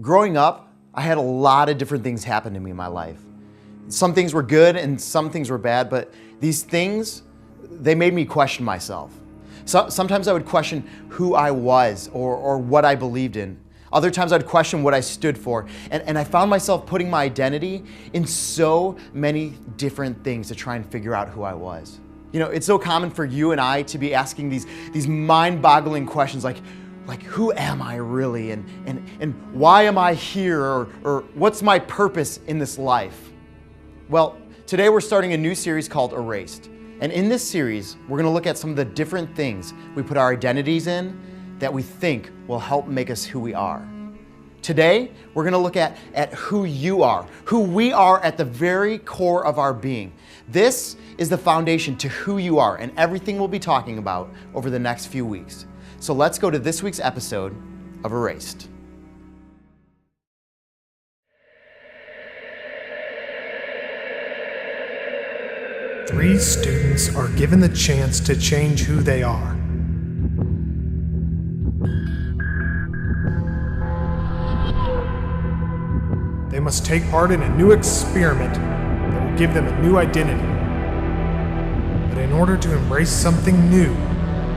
Growing up, I had a lot of different things happen to me in my life. Some things were good and some things were bad, but these things, they made me question myself. Sometimes I would question who I was or what I believed in. Other times I'd question what I stood for. And I found myself putting my identity in so many different things to try and figure out who I was. You know, it's so common for you and I to be asking these mind-boggling questions like who am I really? And why am I here? Or what's my purpose in this life? Well, today we're starting a new series called Erased. And in this series, we're gonna look at some of the different things we put our identities in that we think will help make us who we are. Today, we're gonna look at who you are, who we are at the very core of our being. This is the foundation to who you are and everything we'll be talking about over the next few weeks. So let's go to this week's episode of Erased. Three students are given the chance to change who they are. They must take part in a new experiment that will give them a new identity. But in order to embrace something new,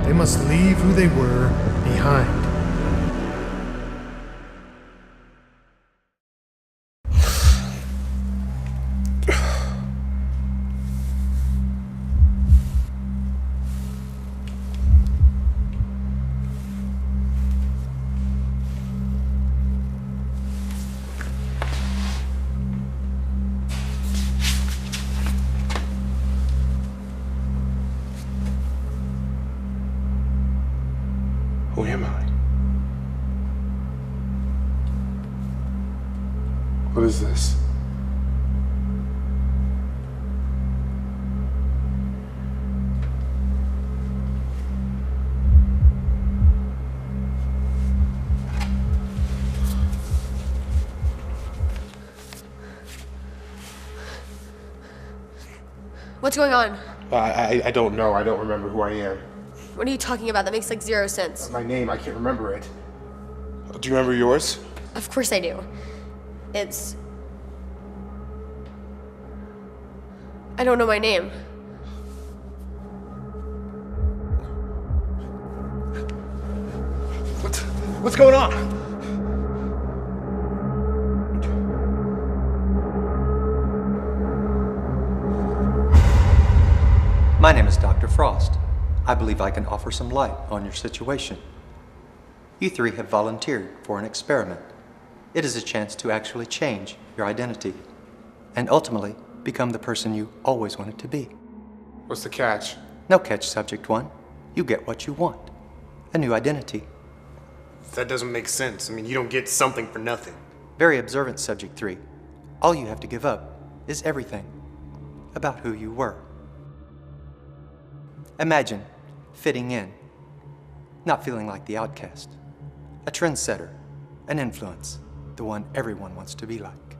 they must leave who they were behind. Who am I? What is this? What's going on? I don't know. I don't remember who I am. What are you talking about? That makes like zero sense. My name, I can't remember it. Do you remember yours? Of course I do. I don't know my name. What's going on? My name is Dr. Frost. I believe I can offer some light on your situation. You three have volunteered for an experiment. It is a chance to actually change your identity and ultimately become the person you always wanted to be. What's the catch? No catch, Subject 1. You get what you want. A new identity. That doesn't make sense. I mean, you don't get something for nothing. Very observant, Subject 3. All you have to give up is everything about who you were. Imagine fitting in, not feeling like the outcast, a trendsetter, an influence, the one everyone wants to be like.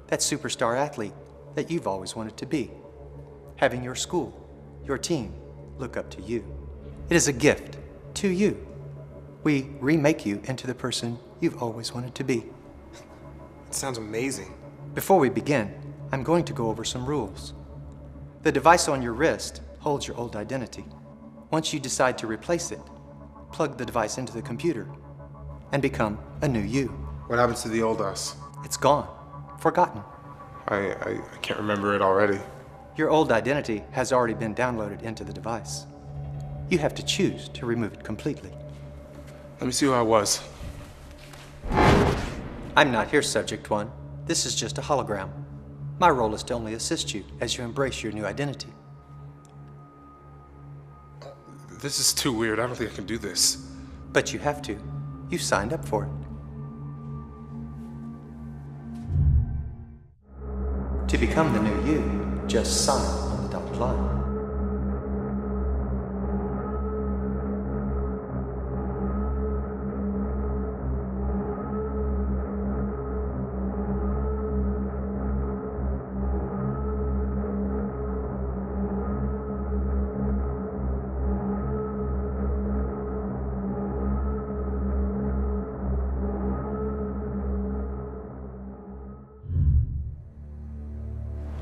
That superstar athlete that you've always wanted to be. Having your school, your team, look up to you. It is a gift to you. We remake you into the person you've always wanted to be. It sounds amazing. Before we begin, I'm going to go over some rules. The device on your wrist holds your old identity. Once you decide to replace it, plug the device into the computer and become a new you. What happens to the old us? It's gone, forgotten. I can't remember it already. Your old identity has already been downloaded into the device. You have to choose to remove it completely. Let me see who I was. I'm not here, Subject 1. This is just a hologram. My role is to only assist you as you embrace your new identity. This is too weird. I don't think I can do this. But you have to. You signed up for it. To become the new you, just sign on the dotted line.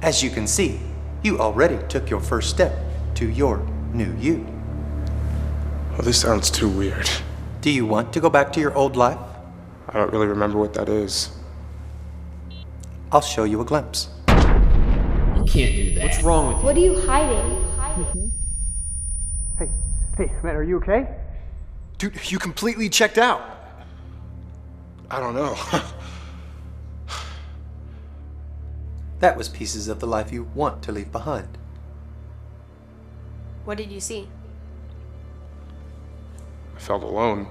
As you can see, you already took your first step to your new you. Well, this sounds too weird. Do you want to go back to your old life? I don't really remember what that is. I'll show you a glimpse. You can't do that. What's wrong with you? What are you hiding? Hey, man, are you okay? Dude, you completely checked out. I don't know. That was pieces of the life you want to leave behind. What did you see? I felt alone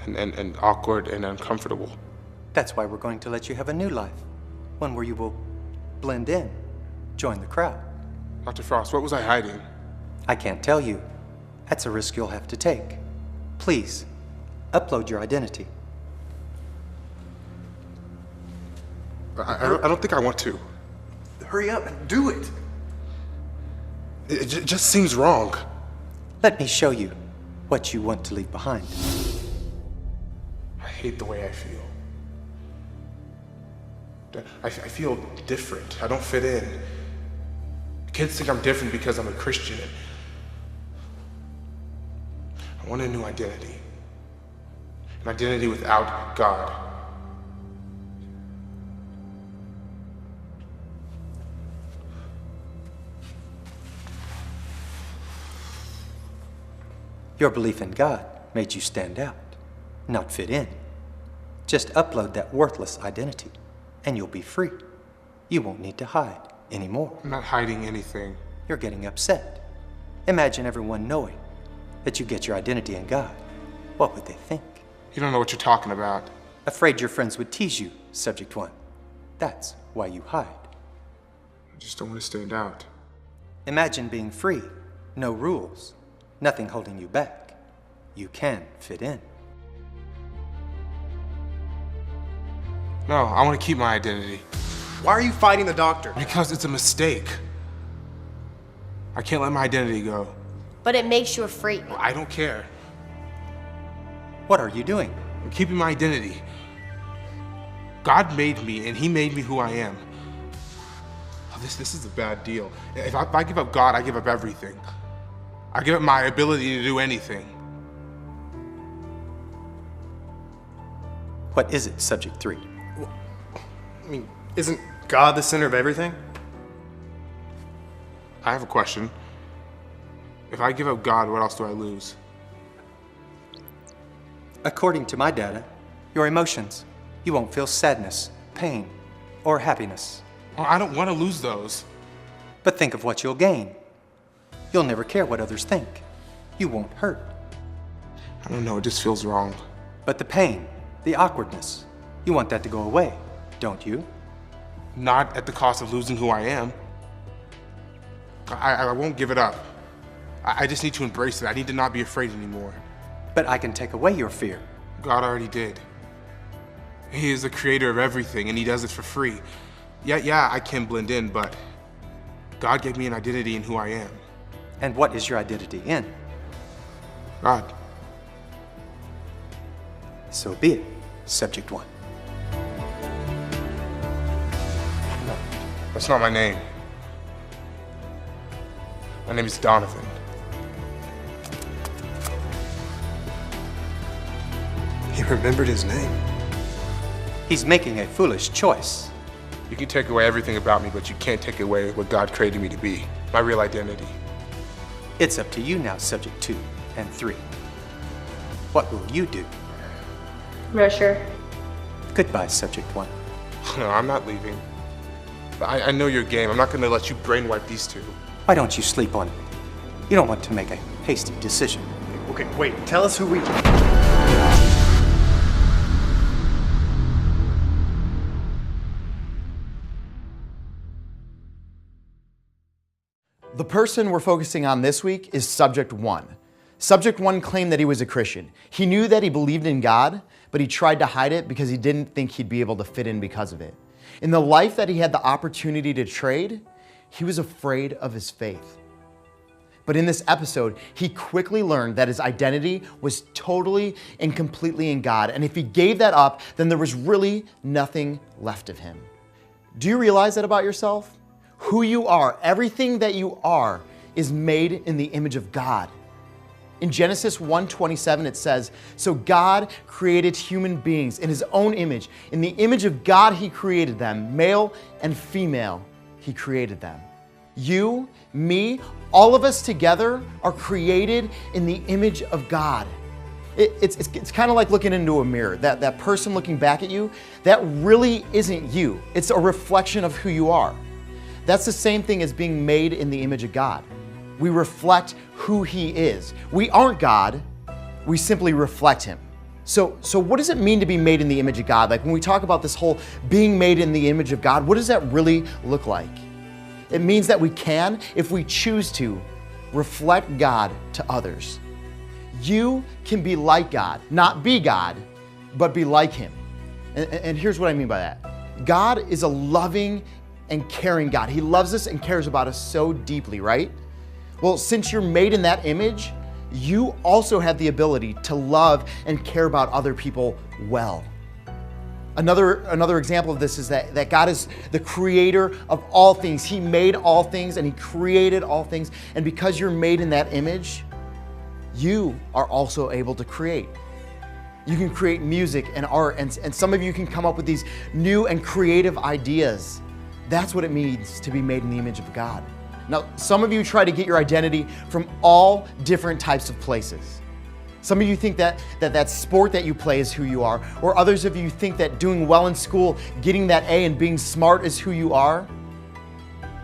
and awkward and uncomfortable. That's why we're going to let you have a new life. One where you will blend in, join the crowd. Dr. Frost, what was I hiding? I can't tell you. That's a risk you'll have to take. Please, upload your identity. I don't think I want to. Hurry up and do it. It just seems wrong. Let me show you what you want to leave behind. I hate the way I feel. I feel different. I don't fit in. Kids think I'm different because I'm a Christian. I want a new identity. An identity without God. Your belief in God made you stand out, not fit in. Just upload that worthless identity, and you'll be free. You won't need to hide anymore. I'm not hiding anything. You're getting upset. Imagine everyone knowing that you get your identity in God. What would they think? You don't know what you're talking about. Afraid your friends would tease you, subject one. That's why you hide. I just don't want to stand out. Imagine being free, no rules, nothing holding you back. You can fit in. No, I want to keep my identity. Why are you fighting the doctor? Because it's a mistake. I can't let my identity go. But it makes you free. I don't care. What are you doing? I'm keeping my identity. God made me, and He made me who I am. Oh, this is a bad deal. If I give up God, I give up everything. I give up my ability to do anything. What is it, subject 3? I mean, isn't God the center of everything? I have a question. If I give up God, what else do I lose? According to my data, your emotions. You won't feel sadness, pain, or happiness. Well, I don't want to lose those. But think of what you'll gain. You'll never care what others think. You won't hurt. I don't know, it just feels wrong. But the pain, the awkwardness, you want that to go away, don't you? Not at the cost of losing who I am. I won't give it up. I just need to embrace it. I need to not be afraid anymore. But I can take away your fear. God already did. He is the creator of everything, and He does it for free. Yeah, I can blend in, but God gave me an identity in who I am. And what is your identity in? God. So be it, subject 1. That's not my name. My name is Donovan. He remembered his name. He's making a foolish choice. You can take away everything about me, but you can't take away what God created me to be, my real identity. It's up to you now, subject 2 and 3. What will you do? I'm not sure. Goodbye, subject 1. No, I'm not leaving. I know your game. I'm not going to let you brainwipe these two. Why don't you sleep on it? You don't want to make a hasty decision. Okay, wait, tell us who we... The person we're focusing on this week is Subject 1. Subject 1 claimed that he was a Christian. He knew that he believed in God, but he tried to hide it because he didn't think he'd be able to fit in because of it. In the life that he had the opportunity to trade, he was afraid of his faith. But in this episode, he quickly learned that his identity was totally and completely in God, and if he gave that up, then there was really nothing left of him. Do you realize that about yourself? Who you are, everything that you are, is made in the image of God. In Genesis 1:27 it says, "So God created human beings in his own image. In the image of God he created them, male and female he created them." You, me, all of us together are created in the image of God. It's kind of like looking into a mirror. That person looking back at you, that really isn't you. It's a reflection of who you are. That's the same thing as being made in the image of God. We reflect who he is. We aren't God, we simply reflect him. So what does it mean to be made in the image of God? Like when we talk about this whole being made in the image of God, what does that really look like? It means that we can, if we choose to, reflect God to others. You can be like God, not be God, but be like him. And here's what I mean by that. God is a loving and caring God. He loves us and cares about us so deeply, right? Well, since you're made in that image, you also have the ability to love and care about other people well. Another example of this is that God is the creator of all things. He made all things and he created all things. And because you're made in that image, you are also able to create. You can create music and art, and some of you can come up with these new and creative ideas. That's what it means to be made in the image of God. Now, some of you try to get your identity from all different types of places. Some of you think that sport that you play is who you are, or others of you think that doing well in school, getting that A and being smart is who you are.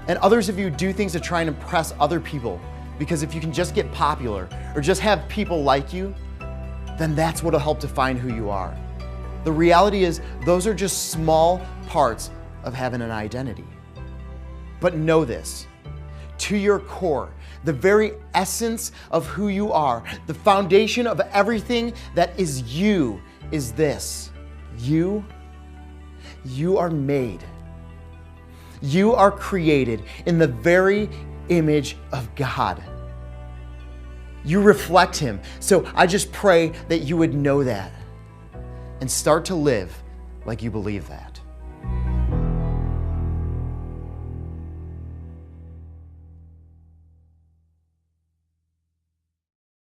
And others of you do things to try and impress other people, because if you can just get popular or just have people like you, then that's what'll help define who you are. The reality is those are just small parts of having an identity. But know this, to your core, the very essence of who you are, the foundation of everything that is you is this. You are made. You are created in the very image of God. You reflect him. So I just pray that you would know that and start to live like you believe that.